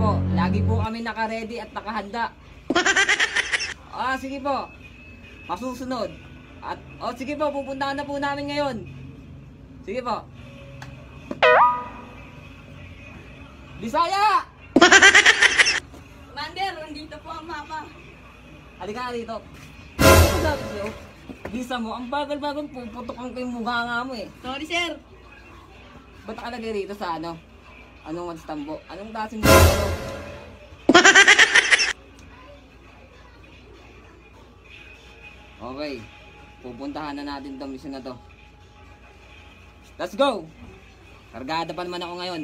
po. Lagi po kami naka-ready at nakahanda. Sige po. Masusunod. At, sige po, pupuntahan na po namin ngayon. Sige po. Bisaya! Commander, nandito po ang mama. Halika nga dito. Ano sabi sa'yo? Bisa mo, ang bagal-bagal puputok ang kayong mukha nga mo eh. Sorry, sir. Ba't nakalagay rito sa ano? Anong magstambo? Anong klaseng mo? Okay. Pupuntahan na natin itong mission na to. Let's go! Kargada pa naman ako ngayon.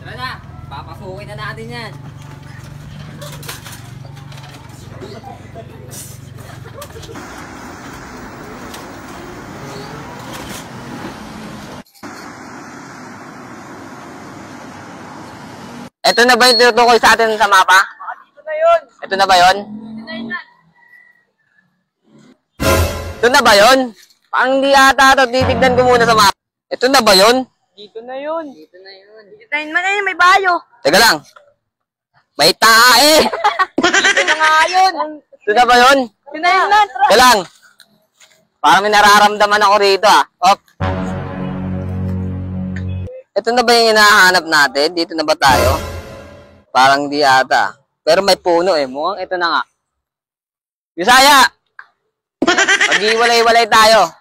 Tara na! Papasukin na natin yan. Ito na ba yung tinutukoy sa atin sa mapa? Dito na yun. Ito na ba yun? Dito na yun. Ito na ba yun? Parang hindi ata ito. Titignan ko muna sa mapa. Ito na ba yun? Dito na yun. Dito na yun. Dito na yun. Man, ayun, may bayo. Teka lang. May tae! Dito na nga yun. Ito na ba yun? Dito na yun, man. Teka lang. Parang may nararamdaman ako rito ah. Op. Ito na ba yung hinahanap natin? Dito na ba tayo? Parang di ata. Pero may puno eh. Mukhang ito na nga. Bisaya! Mag-iwalay-walay tayo.